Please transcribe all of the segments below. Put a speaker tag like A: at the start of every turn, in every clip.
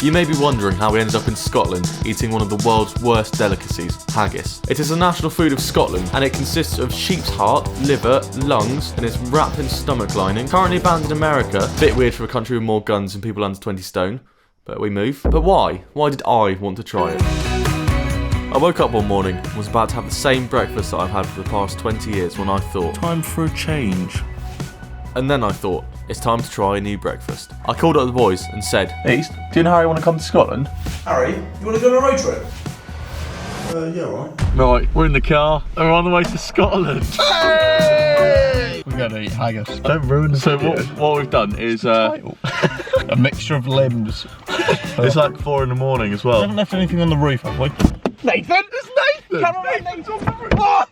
A: You may be wondering how we ended up in Scotland eating one of the world's worst delicacies, haggis. It is a national food of Scotland and it consists of sheep's heart, liver, lungs and is wrapped in stomach lining. Currently banned in America, bit weird for a country with more guns and people under 20 stone, but we move. But why? Why did I want to try it? I woke up one morning and was about to have the same breakfast that I've had for the past 20 years when I thought,
B: time for a change.
A: And then I thought, it's time to try a new breakfast. I called up the boys and said,
B: East, do you know how you want to come to Scotland?
C: Harry, you want to go on a road trip? Yeah, alright.
B: Right, we're in the car and we're on the way to Scotland. Hey! We're going to eat haggis. Don't ruin the video. So what we've done is a mixture of limbs. It's like 4 in the morning as well. We haven't left anything on the roof, have we? Nathan! It's Nathan! Cameraman Nathan's on the roof! Oh!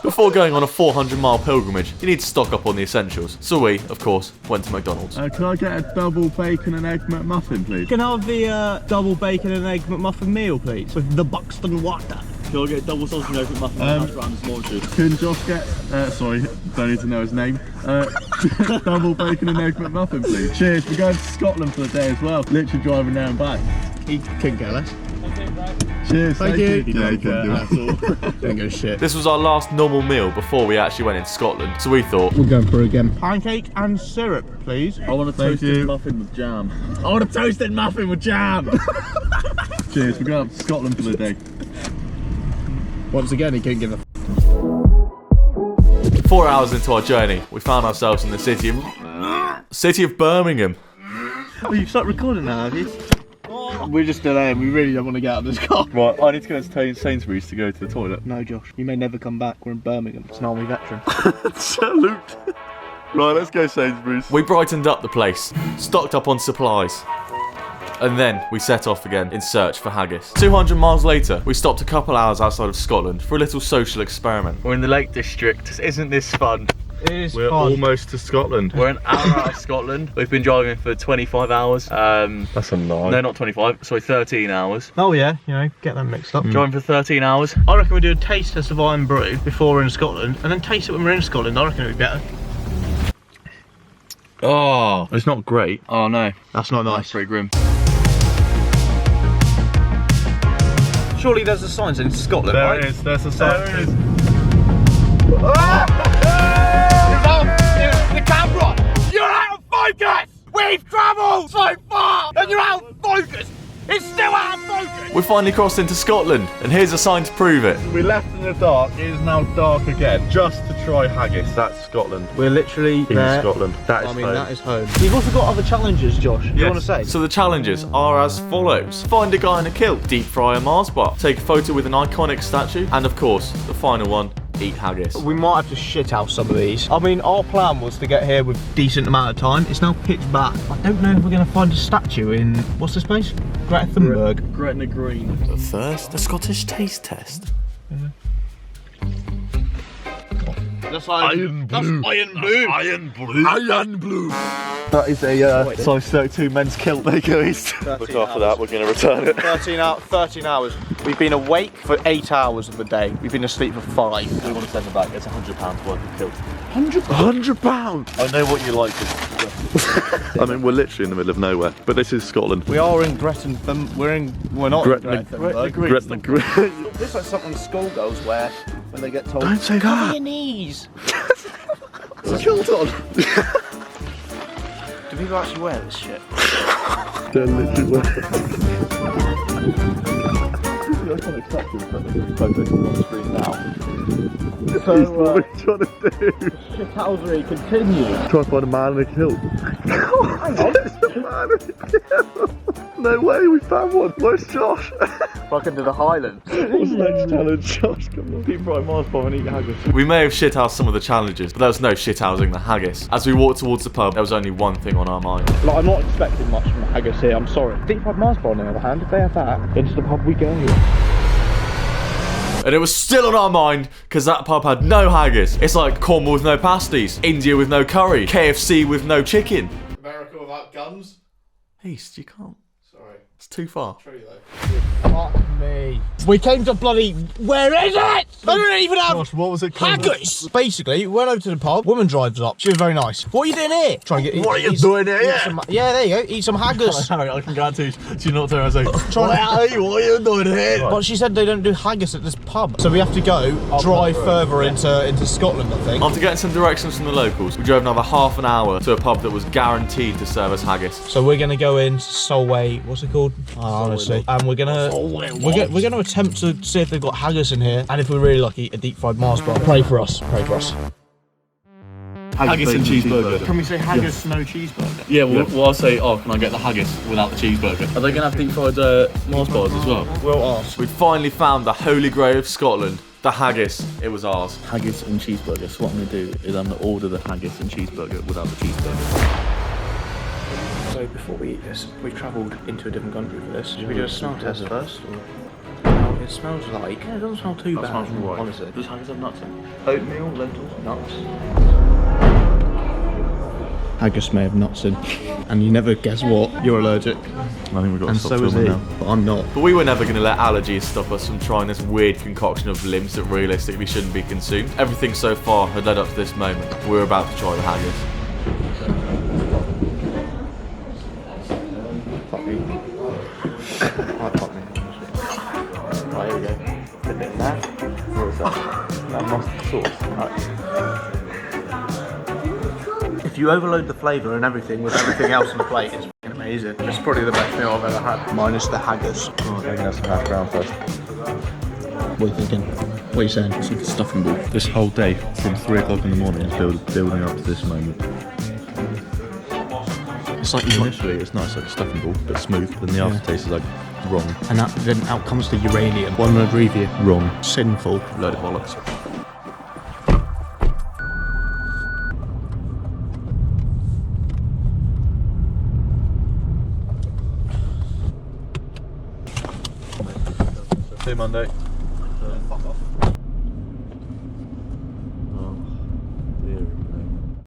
A: Before going on a 400-mile pilgrimage, you need to stock up on the essentials. So we, of course, went to McDonald's.
B: Can I get a double bacon and egg McMuffin, please?
D: Can I have the double bacon and egg McMuffin meal, please? With the Buxton water.
E: Can I get double sausage and egg McMuffin and hash browns and small cheese?
B: Can Josh get, sorry, don't need to know his name. Double bacon and egg McMuffin, please. Cheers, we're going to Scotland for the day as well. Literally driving there and back.
D: He couldn't care less.
B: Cheers, thank you.
D: Yeah, he couldn't do it. Didn't go shit.
A: This was our last normal meal before we actually went into Scotland, so we thought,
D: we're going for it again. Pancake and syrup, please.
E: I want a toasted muffin with jam.
D: I want a toasted muffin with jam.
B: Cheers, we're going up to Scotland for the day.
D: Once again, he couldn't give a
A: 4 hours into our journey, we found ourselves in the city of Birmingham.
E: Oh, you've started recording now, have you?
D: We're just delaying, we really don't want to get out of this car.
B: Right, I need to go to Sainsbury's to go to the toilet.
D: No, Josh, you may never come back. We're in Birmingham. It's an army veteran.
B: Salute. Right, let's go Sainsbury's.
A: We brightened up the place, stocked up on supplies, and then we set off again in search for haggis. 200 miles later, we stopped a couple hours outside of Scotland for a little social experiment.
E: We're in the Lake District. Isn't this fun?
D: It is
B: We're
D: fun.
B: almost to Scotland.
E: We're an hour out of Scotland. We've been driving for 25 hours.
B: That's a lie.
E: No, not 25. Sorry, 13 hours.
D: Oh yeah, you know, get them mixed up.
E: Driving for 13 hours.
D: I reckon we do a taste test of Iron Brew before we're in Scotland, and then taste it when we're in Scotland. I reckon it'd be better.
E: Oh,
B: It's not great.
E: oh no.
D: That's not
E: That's
D: nice.
E: pretty grim.
D: Surely there's a sign saying Scotland,
B: There
D: right?
B: it is, there's a sign.
D: There it is. The camera! You're out of focus! We've travelled so far and you're out of focus! It's still out of focus!
A: We finally crossed into Scotland, and here's a sign to prove it.
B: We left in the dark, it is now dark again, just to try haggis. That's Scotland.
D: We're literally
B: In Scotland. That is home.
D: that is home. You've also got other challenges, Josh. You want to say?
A: So the challenges are as follows. Find a guy in a kilt, deep fry a Mars bar, take a photo with an iconic statue, and of course, the final one, eat haggis.
D: We might have to shit out some of these. I mean, our plan was to get here with decent amount of time. It's now pitch black. I don't know if we're going to find a statue in, what's this place? Greta Thunberg.
E: Gretna Green.
A: But first, the Scottish taste test.
D: That's iron blue.
B: Iron blue. Iron blue. That is a size 32 men's kilt. There you go, East. Look after that, we're going to return it.
D: 13 hours. We've been awake for 8 hours of the day. We've been asleep for 5.
E: We want to send them back. It's £100 worth of kilt.
B: £100. I know what you like. I mean, we're literally in the middle of nowhere, but this is Scotland.
D: We are in Greta Thunberg. We're not in Greta Thunberg.
B: Gretna Green.
D: This is like something schoolgirls wear when they get told,
B: Don't say
D: cover
B: that.
D: your knees.
B: It's a kilt on.
D: Do people actually wear this shit?
B: They're literally I can't expect to photos on the screen now. So, what are you trying to do?
D: Shithousery continues.
B: Try to find a man in a kilt. Hang on. There's a man in a kilt. No way, we found one. Where's Josh?
D: Fucking to the Highlands.
B: What's the next challenge, Josh? Come on. Deep fry Mars bar and eat haggis.
A: We may have shithoused some of the challenges, but there was no shithousing the haggis. As we walked towards the pub, there was only one thing on our mind.
D: Like, I'm not expecting much from the haggis here, I'm sorry. Deep fried Mars bar on the other hand, if they have that, into the pub we go.
A: And it was still on our mind, because that pub had no haggis. It's like Cornwall with no pasties, India with no curry, KFC with no chicken.
C: America without guns?
A: East, you can't
C: Sorry.
A: It's too far.
C: True though.
D: Fuck me. We came to bloody. Where is it? They don't even have.
B: Gosh, what was it called?
D: Haggis! Basically, we went over to the pub, woman drives up, she was very nice. What are you doing here? Trying to get.
B: What are you doing here?
D: Yeah, there you go, eat some haggis.
B: Harry, I can guarantee she's not there. I say,
D: Trying to,
B: what are you doing here?
D: but she said they don't do haggis at this pub. So we have to go drive further into Scotland, I think.
A: After getting some directions from the locals, we drove another half an hour to a pub that was guaranteed to serve us haggis.
D: So we're gonna go in Solway, what's it called? Honestly. And we're gonna attempt to see if they've got haggis in here, and if we're really lucky, a deep fried Mars bar. Pray for us. Pray for us.
A: Haggis and cheeseburger.
B: Can we say haggis, no cheeseburger?
A: Yeah, well, I'll say, oh, can I get the haggis without the cheeseburger? Are they going to have deep fried Mars bars as well?
D: We'll ask.
A: We'd finally found the holy grail of Scotland, the haggis. It was ours.
E: Haggis and cheeseburger. So what I'm going to do is I'm going to order the haggis and cheeseburger without the cheeseburger.
D: So before we eat this, we've travelled into a different country for this. Should we do a smell test first? Well, it smells like... Yeah, it doesn't smell too bad,
E: smells right.
D: honestly.
E: Does haggis have nuts in? Oatmeal, lentils, nuts.
D: Haggis may have nuts in. And you never guess what, you're allergic.
A: I think we've got to
D: And
A: stop
D: so is
A: filming
D: he,
A: now.
D: but I'm not.
A: But we were never going to let allergies stop us from trying this weird concoction of limbs that realistically shouldn't be consumed. Everything so far had led up to this moment. We were about to try the haggis.
D: Fuck me. Right, fuck me. Right, here we go. A bit of that. What is that? That mustard sauce. Right. If you overload the flavour and everything with everything else on the plate, it's fucking amazing. It's probably the best meal I've ever had. Minus the haggis.
B: Oh, I'm going to have some hash brown first.
D: What are you thinking? What are you saying?
B: It's like a stuffing ball. This whole day, from 3 o'clock in the morning, is building up to this moment. It's like initially, it's nice, like a stuffing ball, but smooth. Then the aftertaste is like wrong.
D: And then out comes the uranium. One word review.
B: Wrong.
D: Sinful.
A: Load of bollocks.
B: See you Monday.
D: Fuck off.